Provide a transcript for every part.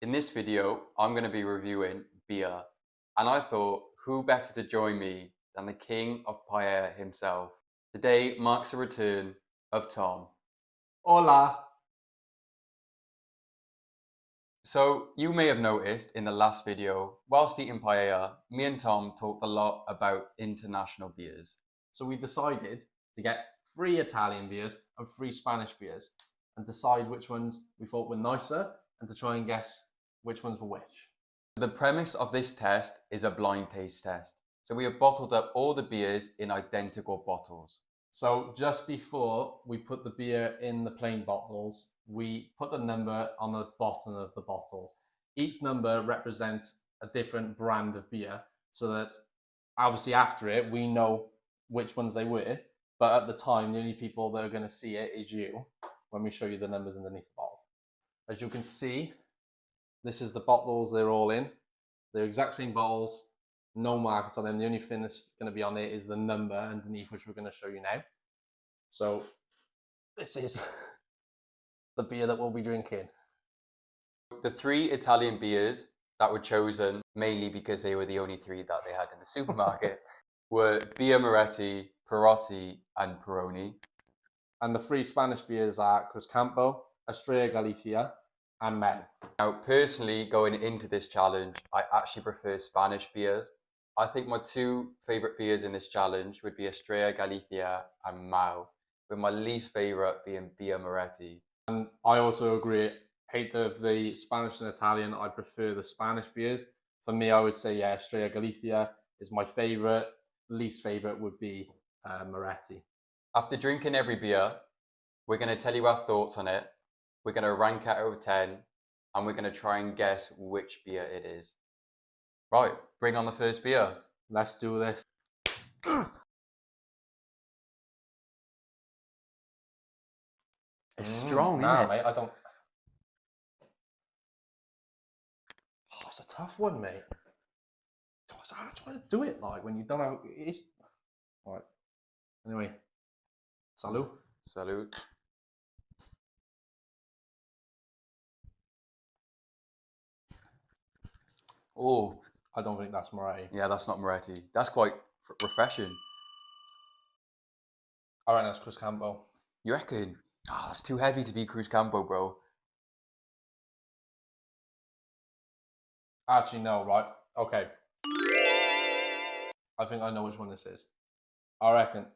In this video, I'm going to be reviewing beer, and I thought, who better to join me than the king of paella himself? Today marks the return of Tom. Hola. So, you may have noticed in the last video, whilst eating paella, me and Tom talked a lot about international beers. So we decided to get 3 Italian beers and 3 Spanish beers and decide which ones we thought were nicer and to try and guess which ones were which. The premise of this test is a blind taste test. So we have bottled up all the beers in identical bottles. So just before we put the beer in the plain bottles, we put the number on the bottom of the bottles. Each number represents a different brand of beer so that obviously after it we know which ones they were, but at the time the only people that are going to see it is you when we show you the numbers underneath the bottle. As you can see, this is the bottles they're all in. They're exact same bottles, no markers on them. The only thing that's going to be on it is the number underneath, which we're going to show you now. So this is the beer that we'll be drinking. The 3 Italian beers that were chosen, mainly because they were the only 3 that they had in the supermarket, were Birra Moretti, Perotti, and Peroni. And the 3 Spanish beers are Cruzcampo, Estrella Galicia, and Mau. Now, personally, going into this challenge, I actually prefer Spanish beers. I think my 2 favourite beers in this challenge would be Estrella Galicia and Mau, with my least favourite being Birra Moretti. And I also agree, out of the Spanish and Italian, I prefer the Spanish beers. For me, I would say, yeah, Estrella Galicia is my favourite. Least favourite would be Moretti. After drinking every beer, we're going to tell you our thoughts on it. We're going to rank it out of 10, and we're going to try and guess which beer it is. Right, bring on the first beer. Let's do this. It's strong, nah, isn't it? mate, I don't... Oh, it's a tough one, mate. It's hard trying to do it, like, when you don't know... It's... All right. Anyway. Salud. Salute. Oh, I don't think that's Moretti. yeah, that's not Moretti. That's quite refreshing. I reckon that's Cruzcampo. You reckon? Oh, that's too heavy to be Cruzcampo, bro. Actually, no, right? Okay. I think I know which one this is. I reckon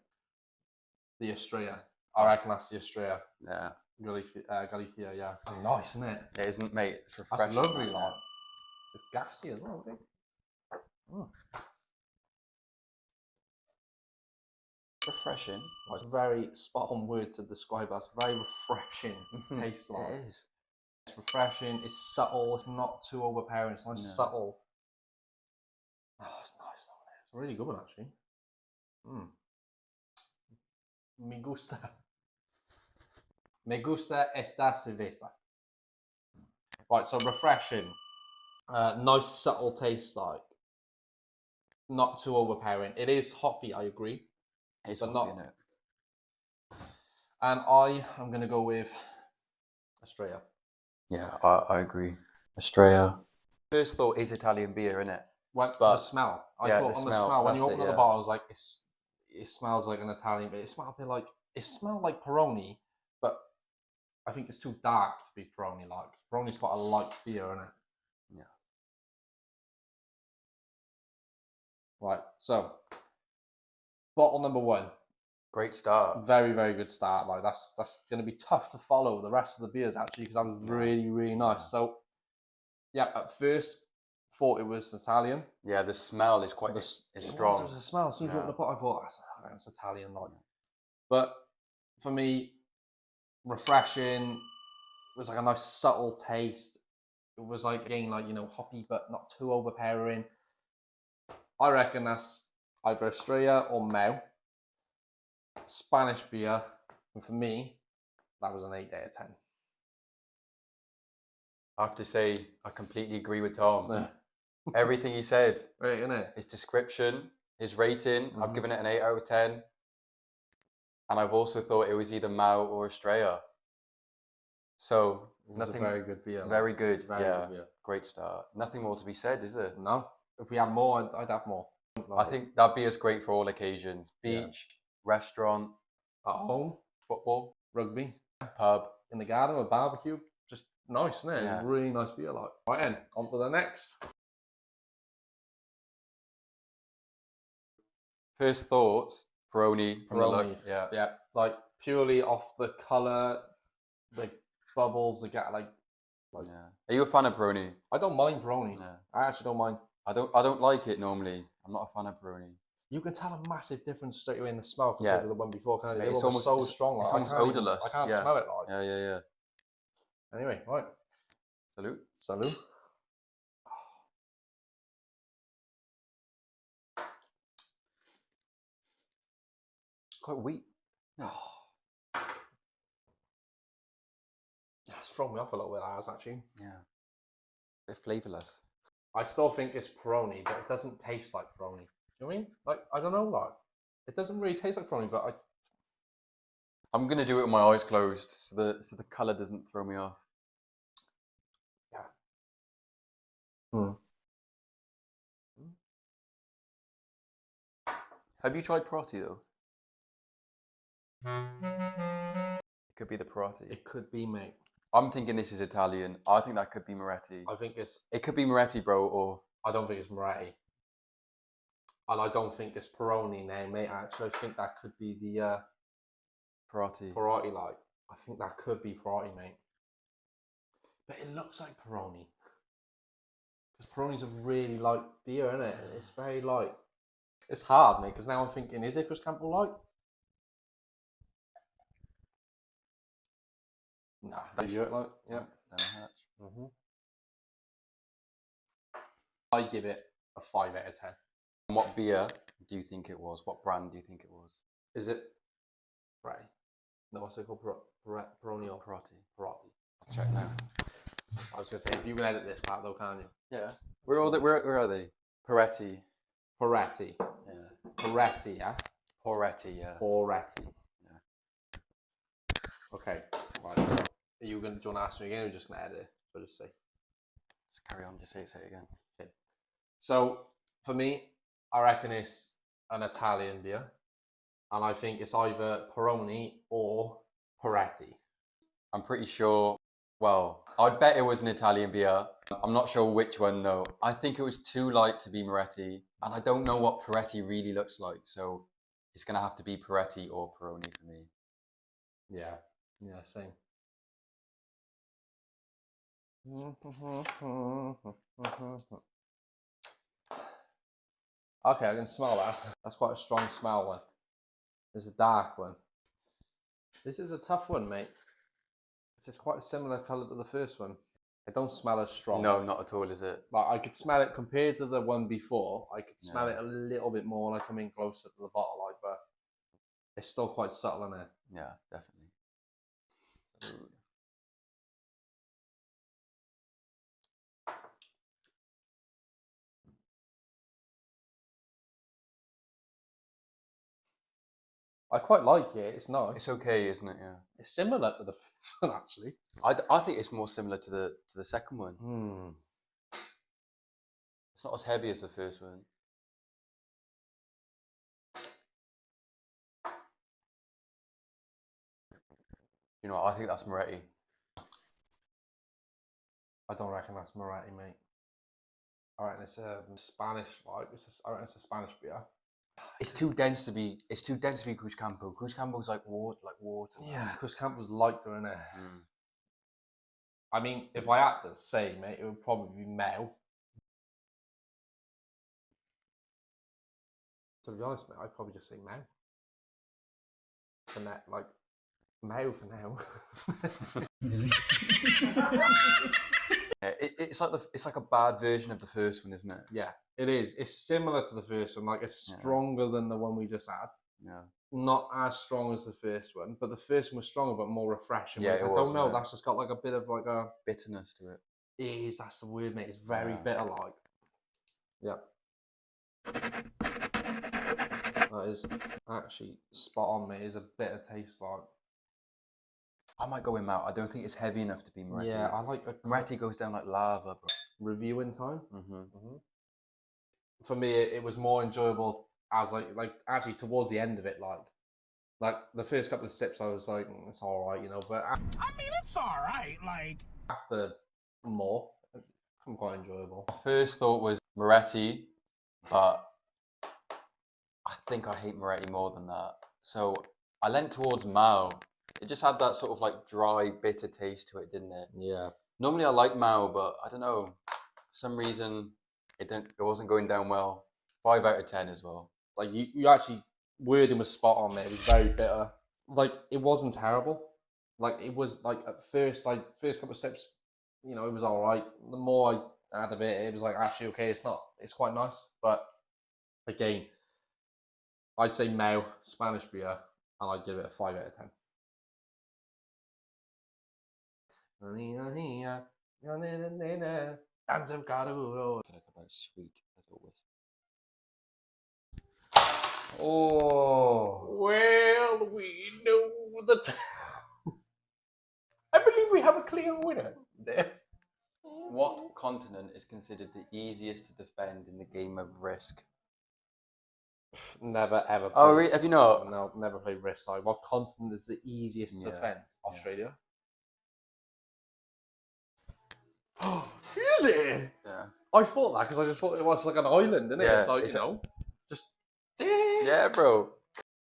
the Estrella. I reckon that's the Estrella. Yeah. Galicia, yeah. It's nice, isn't it? It isn't, mate. It's That's refreshing. lovely, like. It's gassy as well, I think. Refreshing. It's a very spot on word to describe us. Very refreshing taste, like. It is. It's refreshing, it's subtle, it's not too overpowering, it's nice, subtle. Oh, it's nice, though, isn't it? It's a really good one, actually. Me gusta. Me gusta esta cerveza. Right, so refreshing. Nice, subtle taste, like. Not too overpowering. It is hoppy, I agree. It's But not not- in it. And I am going to go with Estrella. Yeah, I agree. Estrella. First thought is Italian beer, innit? Well, But- the smell. I yeah, thought the on smell, the smell, when you that's open it, up the yeah. bottle, I was like, it smells like an Italian beer. It smelled a bit like, it smelled like Peroni, but I think it's too dark to be Peroni like. Peroni's got a light beer in it. Yeah. Right, so bottle number 1. Great start. Very, very good start. Like that's going to be tough to follow the rest of the beers actually because that was really, really nice. So yeah, at first thought it was Italian. Yeah, the smell is quite It's strong. It was a smell. As soon as you Yeah. open the bottle, I thought that's Italian like. But for me, refreshing. It was like a nice subtle taste. It was like again like hoppy but not too overpowering. I reckon that's either Estrella or Mau. Spanish beer, and for me, that was an 8 out of 10. I have to say, I completely agree with Tom. Yeah. Everything he said, Right, innit? his description, his rating, I've Mhm. given it an 8 out of 10. And I've also thought it was either Mau or Estrella. So It was Nothing- a very good beer. Very good. Very yeah, good beer. great start. Nothing more to be said, is there? No, if we had more, I'd have more. I think that beer's great for all occasions: Yeah. beach, restaurant, At home, football, rugby, pub. in the garden, a barbecue, just nice, isn't it? Yeah. It's a really nice beer, like. Right then, on to the next. First thoughts: Peroni. From the look. Peroni, Yeah. like purely off the color, the bubbles, the like. Yeah. Are you a fan of Peroni? I don't mind Peroni. Yeah. I actually don't mind. I don't like it normally. I'm not a fan of Peroni. You can tell a massive difference straight away in the smell compared Yeah. to the one before. Can't you? Mate, They it's were almost- so it's- strong. it's Like, almost I can't odorless, I can't yeah. smell it. Like. Yeah. Anyway, right. Salute. Salute. Quite weak. That's thrown me off a little bit, as actually. Yeah. Bit flavorless. I still think it's Peroni, but it doesn't taste like Peroni. You know what I mean? Like, I don't know, like, it doesn't really taste like Peroni, but I'm gonna do it with my eyes closed, so the color doesn't throw me off. Have you tried Prati though? It could be the Prati. it could be, mate. I'm thinking this is Italian. I think that could be Moretti. I think it's, It could be Moretti, bro, or I don't think it's Moretti. And I don't think it's Peroni now, mate. Actually, I think that could be the Prati. Peroni, like. I think that could be Peroni, mate. But it looks like Peroni. Because Peroni's a really light beer, isn't it? It's very light. It's hard, mate, because now I'm thinking, is it Chris Campbell light? Nah, That's- you do it like, yeah. Mm-hmm. I give it a 5 out of 10. What beer do you think it was? What brand do you think it was? Is it Peroni? No, what's it called? Peroni or Prati. Peroni? I'll check now. I was going to say, if you can edit this part though, can't you? Yeah. Where are they? Peretti. Peretti. Yeah. Peretti, yeah? Poretti, yeah. Peretti. Yeah. Okay, right, so do you want to ask me again or are you just going to edit it? So just say. Just carry on, just say it again. Okay. So, for me, I reckon it's an Italian beer. And I think it's either Peroni or Peretti. I'm pretty sure, well, I'd bet it was an Italian beer. I'm not sure which one though. I think it was too light to be Moretti. And I don't know what Peretti really looks like. So it's going to have to be Peretti or Peroni for me. Yeah, same. Okay, I can smell that. That's quite a strong smell one. There's a dark one. This is a tough one, mate. This is quite a similar colour to the first one. I don't smell as strong. No, not at all, is it? Like, I could smell it compared to the one before. I could smell Yeah. it a little bit more when I come in closer to the bottle, like, but it's still quite subtle in it. Yeah, definitely. Salud. I quite like it. It's nice. It's okay, isn't it? Yeah. It's similar to the first one, actually. I think it's more similar to the second one. Hmm. It's not as heavy as the first one. You know, I think that's Moretti. I don't reckon that's Moretti, mate. I reckon it's a Spanish, like, I reckon it's a Spanish beer. It's too dense to be. It's too dense to be Cruz Campo. Cruz Campo's like water. Yeah, Chris Campbell's lighter, isn't it? Mm. I mean, if I had to say, mate, it would probably be Mel. To be honest, mate, I'd probably just say Mel. For now, like, Mel for now. Yeah, it's like a bad version of the first one, isn't it? Yeah, it is. It's similar to the first one. Like, it's Yeah. stronger than the one we just had. Yeah. Not as strong as the first one, but the first one was stronger but more refreshing. Yeah, Whereas it I was, don't know. yeah. That's just got like a bit of like a. Bitterness to it. It is. That's the word, mate. It's very Yeah. bitter, like. Yep. That is actually spot on, mate. It's a bitter taste, like. I might go with Mao. I don't think it's heavy enough to be Moretti. Yeah, I like Moretti goes down like lava, bro. reviewing time. Mm-hmm. For me, it was more enjoyable as like actually towards the end of it, like the first couple of sips, I was like, it's all right, you know. But I mean, it's all right. Like, after more, it became quite enjoyable. My first thought was Moretti, but I think I hate Moretti more than that. So I leant towards Mao. It just had that sort of like dry, bitter taste to it, didn't it? Yeah. Normally I like Mao, but I don't know. For some reason, it wasn't going down well. 5 out of 10 as well. Like you actually wording was spot on there. It was very bitter. Like it wasn't terrible. Like it was like at first, like first couple of sips, you know, it was all right. The more I had of it, it was like actually okay. It's quite nice. But again, I'd say Mao Spanish beer, and I'd give it a 5 out of 10. Dance of Caraburo. Talk about sweet as always. Oh, Well, we know that. I believe we have a clear winner there. what continent is considered the easiest to defend in the game of Risk? Never ever. Oh, played- have you not? No, never played Risk Side. What continent is the easiest to Yeah, defend? yeah. Australia. Is it? Yeah. I thought that because I just thought it was like an island, isn't it? Yeah, It's like, it's you know, just. Yeah, bro.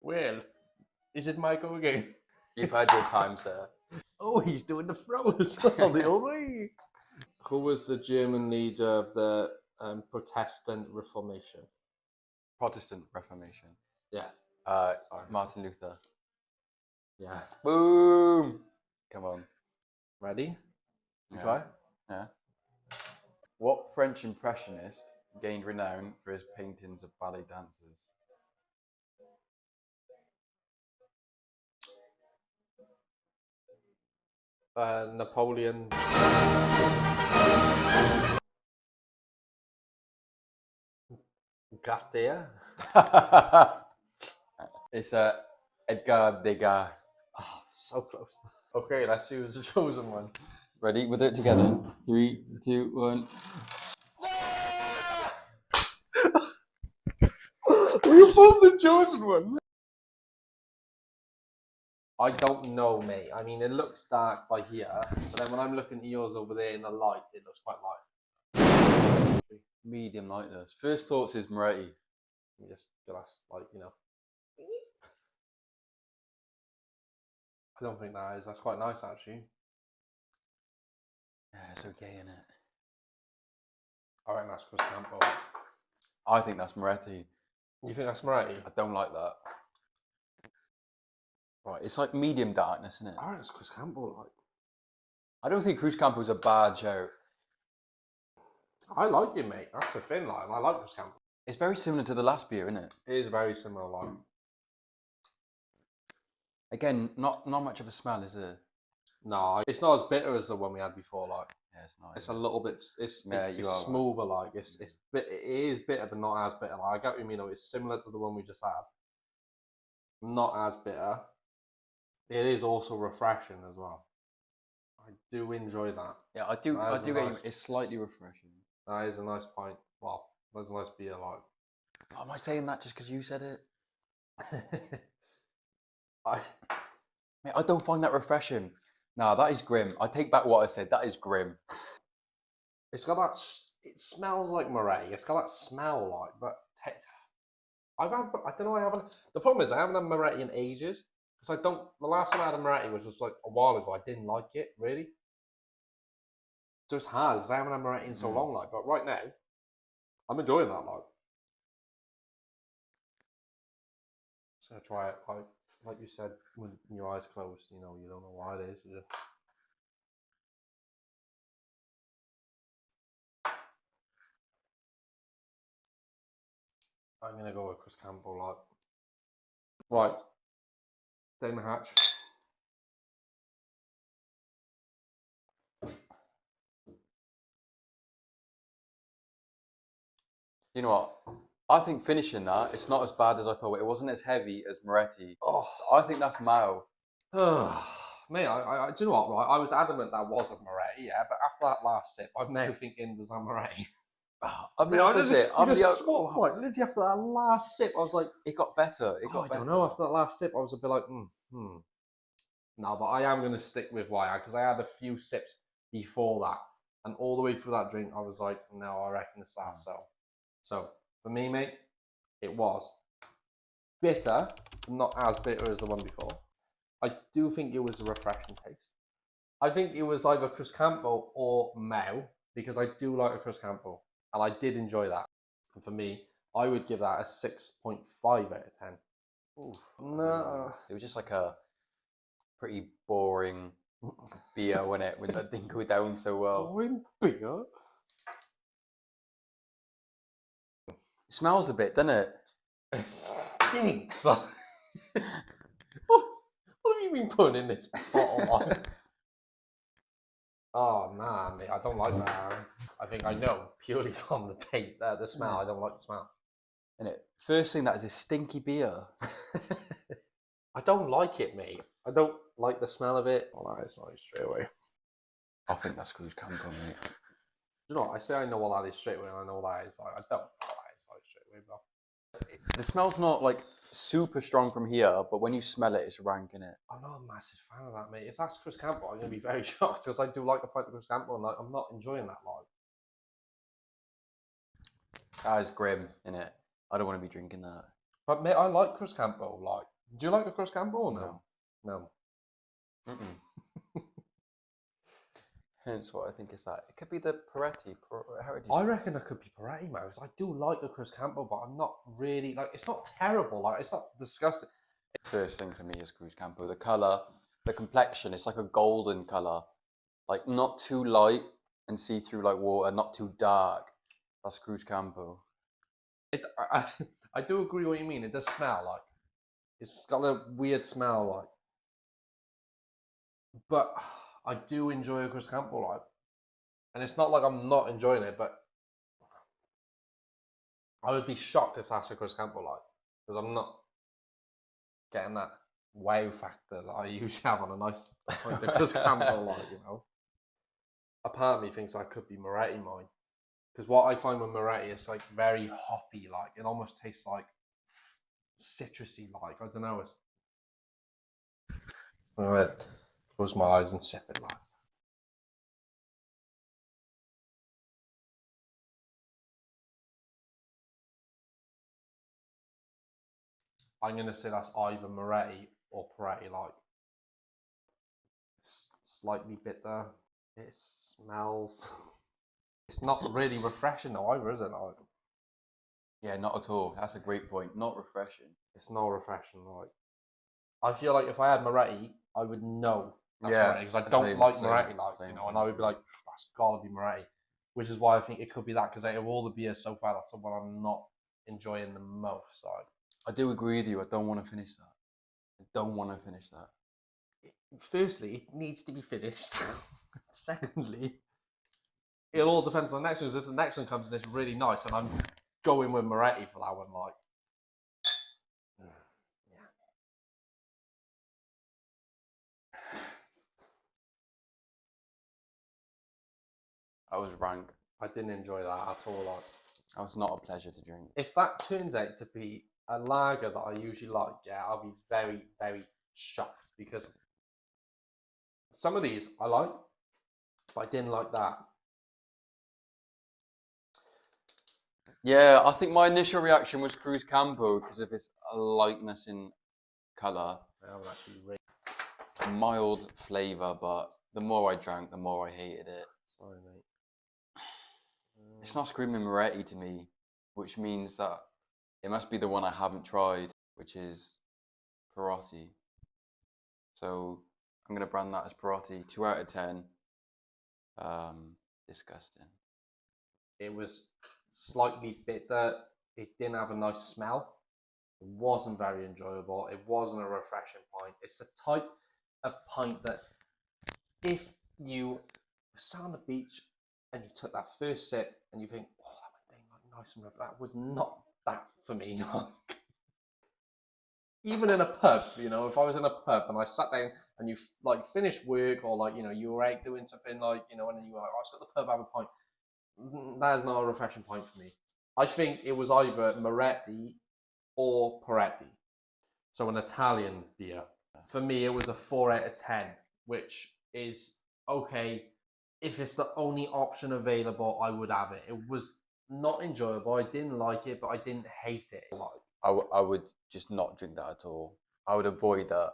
Well, is it Michael again? You've had your time, sir. Oh, he's doing the throws on the old way. Who was the German leader of the Protestant Reformation? Protestant Reformation. Yeah. Sorry. Martin Luther. Yeah. Boom. Come on. Ready? You Yeah. try? Yeah. What French impressionist gained renown for his paintings of ballet dancers? Napoleon. Gautier. It's Edgar Degas. Oh, so close. Okay, let's see who's the chosen one. Ready? We'll do it together. 3, 2, 1. We're both the chosen one. I don't know, mate. I mean, it looks dark by here, but then when I'm looking at yours over there in the light, it looks quite light. Medium lightness. First thoughts is Moretti. You just glass, like, you know. I don't think that is. That's quite nice, actually. Yeah, it's okay, isn't it? I reckon that's Chris Campbell. I think that's Moretti. You think that's Moretti? I don't like that. Right, it's like medium darkness, isn't it? I reckon it's Chris Campbell. Like, I don't think Cruz Campbell's a bad shout. I like him, mate. That's the thing. Like, I like Chris Campbell. It's very similar to the last beer, isn't it? It is very similar. Like, Again, not much of a smell, is it? no, it's not as bitter as the one we had before. Like, Yeah, it's nice. it's a little bit. Yeah, you it's are right. smoother. Like, it is bitter, but not as bitter. Like, I get what you mean. Though. It's similar to the one we just had. Not as bitter. It is also refreshing as well. I do enjoy that. Yeah, I do. That I is do a get you. nice- It's slightly refreshing. That is a nice point. Well, that's a nice beer. Like, Oh, am I saying that just because you said it? I Mate, I don't find that refreshing. No, that is grim. I take back what I said. That is grim. It's got that. It smells like Moretti. It's got that smell, like. But I've had. I don't know. I haven't. The problem is I haven't had Moretti in ages because I don't. The last time I had a Moretti was just like a while ago. I didn't like it really. So it's hard because I haven't had Moretti in so long, like. But right now, I'm enjoying that, like. So try it, like you said, with your eyes closed. You know, you don't know why it is. You just... I'm gonna go with Chris Campbell, like. Right, down the hatch. You know what? I think finishing that, it's not as bad as I thought. It wasn't as heavy as Moretti. Oh, I think that's Mao. Mate, do you know what, right? I was adamant that wasn't Moretti, yeah, but after that last sip, I'm now thinking, was that Moretti? I'm the Mate, opposite. I'm the swap, like, literally after that last sip, I was like, It got better. It got I better. don't know. After that last sip, I was a bit like, No, but I am going to stick with Wire because I had a few sips before that, and all the way through that drink, I was like, no, I reckon it's that. So for me, mate, it was bitter, but not as bitter as the one before. I do think it was a refreshing taste. I think it was either Cruzcampo or Mao because I do like a Cruzcampo, and I did enjoy that. And for me, I would give that a 6.5 out of 10. Oof, No. it was just like a pretty boring beer, wasn't it? When that didn't go down so well. Boring beer? It smells a bit, doesn't it? It stinks. what have you been putting in this bottle on? Oh, nah, mate, I don't like that. I think I know purely from the taste, the smell. I don't like the smell. Isn't it? First thing, that is a stinky beer. I don't like it, mate. I don't like the smell of it. Oh, that is nice straight away. I think that's Cruzcampo, mate. You know what? I say I know what that is straight away, and I know what that is like. I don't know what that is like straight away, bro. The smell's not like super strong from here, but when you smell it, it's rank, innit? I'm not a massive fan of that, mate. If that's Cruzcampo, I'm going to be very shocked because I do like a pint of Cruzcampo, and like, I'm not enjoying that. Like, That is grim, innit? I don't want to be drinking that. but mate, I like Cruzcampo. Like, do you like a Cruzcampo or no? No. Hence what I think is that. It could be the Peretti. I reckon it could be Peretti, man. Because I do like a Cruzcampo, but I'm not really like. It's not terrible. Like, it's not disgusting. First thing for me is Cruzcampo. The colour, the complexion, it's like a golden colour. Like, not too light and see through like water, not too dark. That's Cruzcampo. I do agree what you mean. It does smell like. It's got a weird smell, like. But I do enjoy a Cruzcampo, like. And it's not like I'm not enjoying it, but I would be shocked if that's a Cruzcampo, like. Because I'm not getting that wow factor that I usually have on a nice pint of Cruzcampo, like, you know. A part of me thinks I could be Moretti mine. Because what I find with Moretti is like very hoppy, like it almost tastes like citrusy, like I don't know. All right, close my eyes and sip it, like. I'm gonna say that's either Moretti or Peretti, like. It's slightly bitter. It smells. It's not really refreshing though either, is it? Like, Yeah, not at all. That's a great point. Not refreshing. it's not refreshing. Like, I feel like if I had Moretti, I would know that's Yeah, Moretti because I don't same, like same, Moretti, like, same, you know, same, and I would be same. like, that's gotta be Moretti, which is why I think it could be that because out of all the beers so far, that's the one I'm not enjoying the most. Like, I do agree with you. I don't want to finish that. I don't want to finish that. firstly, it needs to be finished. Secondly, it all depends on the next one. If the next one comes and it's really nice, and I'm going with Moretti for that one, like. That was rank. I didn't enjoy that at all. Like, That was not a pleasure to drink. if that turns out to be a lager that I usually like, yeah, I'll be very, very shocked because some of these I like, but I didn't like that. Yeah, I think my initial reaction was Cruzcampo because of its lightness in colour, I'm actually really mild flavour, but the more I drank, the more I hated it. sorry, mate. It's not screaming Moretti to me, which means that it must be the one I haven't tried, which is Perotti. So I'm going to brand that as Perotti. 2 out of 10. Disgusting. It was slightly bitter. It didn't have a nice smell. It wasn't very enjoyable. It wasn't a refreshing pint. It's the type of pint that if you sat on the beach and you took that first sip and you think, oh, that went down like nice and refreshing. That was not that for me. even in a pub, you know, if I was in a pub and I sat down and you like finished work or like, you know, you were out doing something like, you know, and then you were like, oh, let's go to the pub, have a pint. That is not a refreshing pint for me. I think it was either Moretti or Peretti. So an Italian beer. For me, it was a 4 out of 10, which is okay. If it's the only option available, I would have it. It was not enjoyable. I didn't like it, but I didn't hate it. Like, I would just not drink that at all. I would avoid that.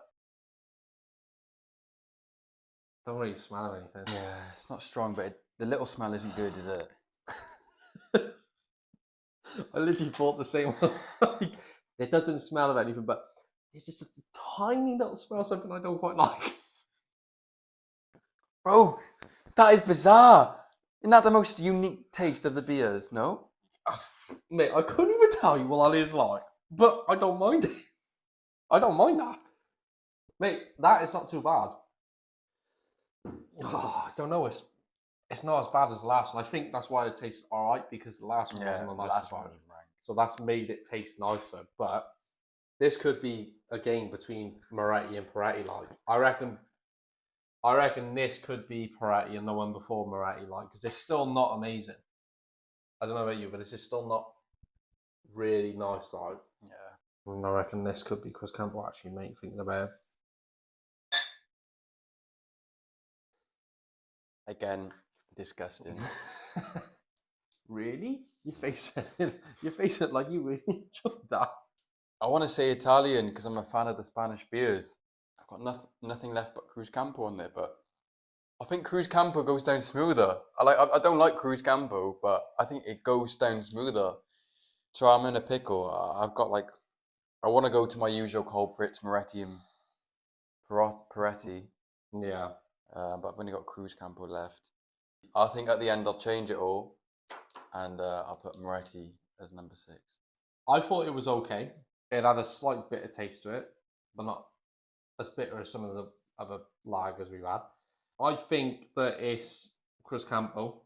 don't really smell of anything. Yeah, it's not strong, but the little smell isn't good, is it? I literally thought the same. I was like, it doesn't smell of anything, but it's just a tiny little smell, something I don't quite like. Bro, that is bizarre. Isn't that the most unique taste of the beers? No. Mate, I couldn't even tell you what that is like, but I don't mind it. I don't mind that. Mate, that is not too bad. Oh, I don't know. It's not as bad as the last one. I think that's why it tastes all right, because the last one wasn't the nicest one. So that's made it taste nicer. But this could be a game between Moretti and Peretti. Like, I reckon this could be Peretti and the one before Moretti. Like, because it's still not amazing. I don't know about you, but this is still not really nice. Like, Yeah. and I reckon this could be Chris Campbell. Actually, mate, thinking about it. Again, disgusting. Really? Your face it like you really enjoyed that. I want to say Italian because I'm a fan of the Spanish beers. I've got nothing left but Cruz Campo on there, but I think Cruz Campo goes down smoother. I don't like Cruz Campo, but I think it goes down smoother. So I'm in a pickle. I've got like, I want to go to my usual culprits, Moretti and Peretti, Yeah. but I've only got Cruz Campo left. I think at the end I'll change it all, and I'll put Moretti as number 6. I thought it was okay. It had a slight bitter taste to it, but not as bitter as some of the other lagers we've had. I think that it's Cruz Campo,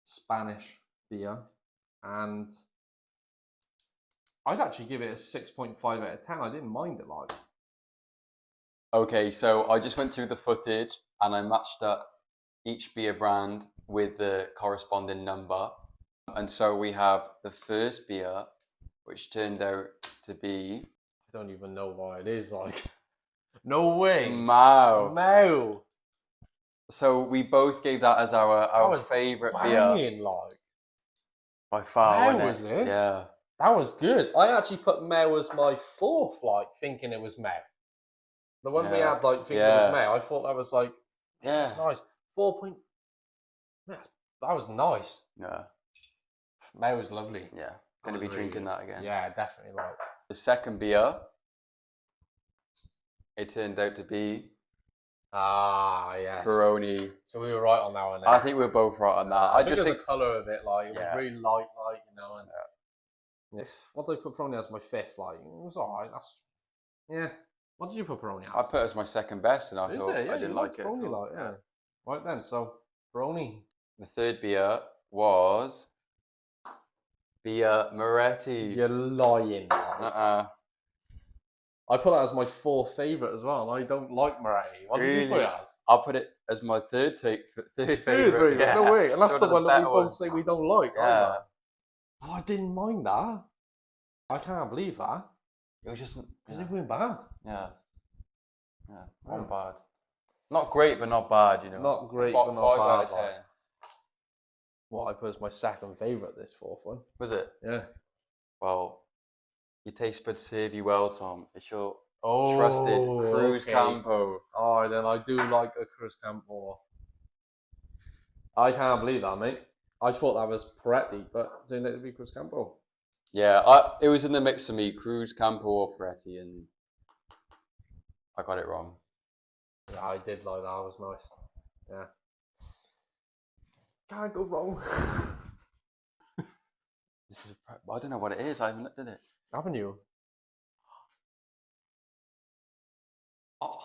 Spanish beer, and I'd actually give it a 6.5 out of 10. I didn't mind it, like. Okay, so I just went through the footage and I matched up each beer brand with the corresponding number. And so we have the first beer, which turned out to be I don't even know why it is, like. No way. Mao. No. So we both gave that as our was favourite beer Banging, like. by far. Mao, wasn't was it? Yeah. That was good. I actually put Mao as my 4th, like, thinking it was Mao. The one we Yeah. had, like, thinking it Yeah. was Mao, I thought that was, like, Yeah. that's nice. 4 point. Yeah, that was nice. Yeah. Mao was lovely. Yeah. That Gonna was be really drinking good. that again. Yeah, definitely, like. The second beer, it turned out to be Ah, yes. Peroni. So we were right on that one. I think we're both right on that. I just think the colour of it, like, it Yeah. was really light, like, you know. And yeah. What did I put Peroni as my 5th? Like, it was alright. That's yeah. What did you put Peroni I as? put it as my second best, and I Is thought it? Yeah, I you didn't liked like it at Peroni, all. like, yeah. Right then, so Peroni. The third beer was Beer Moretti. You're lying. Like. I put that as my 4th favourite as well, and I don't like Moretti. What did you put Really? it as? I'll put it as my third favourite. Favourite? Yeah. No way. And that's One the of the one that we better both ones. say we don't like. Yeah. Either. Oh, I didn't mind that. I can't believe that. It was just Because yeah. it went bad. Yeah. Not bad. Not great, but not bad. You know. Not great, Five, but not 5 out of bad, 10. like. What I put as my 2nd favourite, this 4th one. Was it? Yeah. Well, your taste buds serve you well, Tom. It's your Oh, trusted Cruz okay. Campo. Oh, then I do like a Cruz Campo. I can't believe that, mate. I thought that was Peretti, but it turned out to be Cruz Campo. Yeah, it was in the mix for me, Cruz Campo or Peretti, and I got it wrong. Yeah, I did like that. It was nice. Yeah. Can't go wrong. This is I don't know what it is. I haven't looked at it. Haven't you? Oh,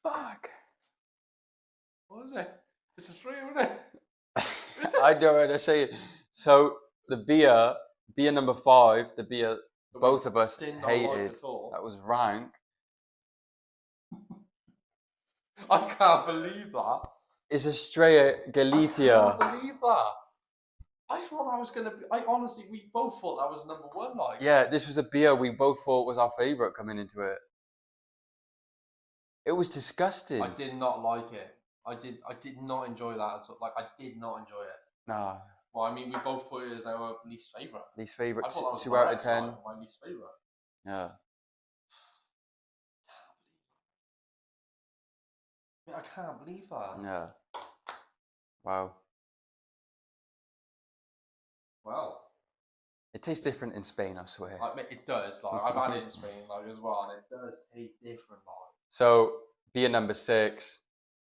Fuck. what is it? It's a straight over there. I don't know what to say. So the beer number 5, the beer both of us Did not like hated. at all. That was rank. I can't believe that. It's Estrella I Galicia. can't believe that. I thought that was gonna be. I honestly, we both thought that was number one. Like, Yeah, this was a beer we both thought was our favourite coming into it. It was disgusting. I did not like it. I did not enjoy that. So, like, I did not enjoy it. Nah, Well, I mean, we both put it as our least favorite. least favourite, I thought that was 2 out of correct, 10. like, my least favorite. Yeah. I can't believe that. Yeah. Wow. Well, It tastes different in Spain, I swear. I mean, it does. Like, I've had it in Spain, like, as well, and it does taste different. Like, So, beer number 6,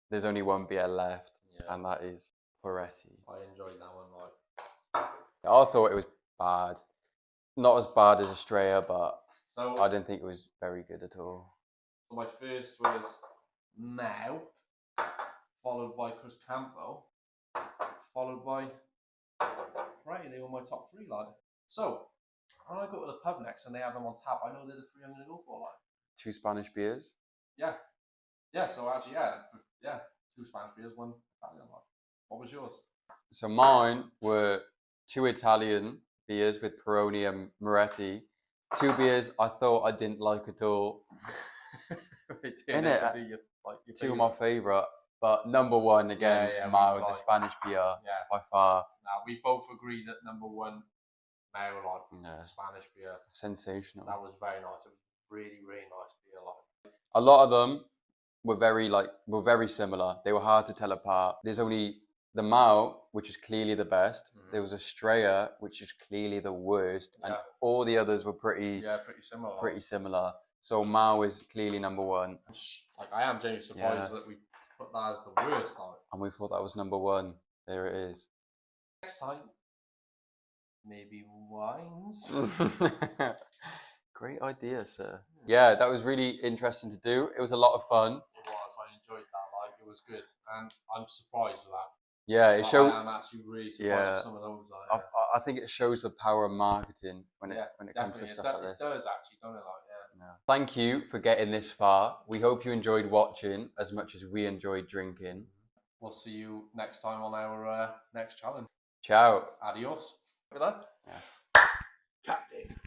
there's only one beer left, yeah, and that is Poretti. I enjoyed that one. Like, I thought it was bad. Not as bad as Estrella, but so I didn't think it was very good at all. my first was Now, followed by Chris Campo, followed by right. They were my top 3, like. So when I go to the pub next and they have them on tap, I know they're the 3 I'm gonna go for, like. 2 Spanish beers. Yeah. So actually, yeah. 2 Spanish beers, 1 Italian. Like. What was yours? So mine were 2 Italian beers with Peroni and Moretti. 2 beers I thought I didn't like at all. Innit? Your 2 of my favourite. But number 1 again, Yeah, Mao, we've the like- Spanish beer Yeah. by far. Now we both agreed that number 1, Now, like Yeah. Spanish beer. Sensational. That was very nice. It was really, really nice beer. Like. A lot of them were very similar. They were hard to tell apart. There's only the Mao, which is clearly the best. Mhm. There was Estrella, which is clearly the worst, and Yeah. all the others were pretty Pretty similar. pretty similar. So Mao is clearly number 1, Like, I am genuinely surprised that we put that as the worst. Like, and we thought that was number 1. There it is. next time, maybe wines. Great idea, sir. Yeah, that was really interesting to do. It was a lot of fun. It was. I enjoyed that. Like, it was good, and I'm surprised with that. Yeah, it Like, showed. I am actually really surprised Yeah. with some of those. Like, I think it shows the power of marketing when it comes to definitely. stuff like It this. does actually, don't it? Like, Yeah. Thank you for getting this far. We hope you enjoyed watching as much as we enjoyed drinking. We'll see you next time on our next challenge. Ciao. Adios. Look at that. Yeah. Captain.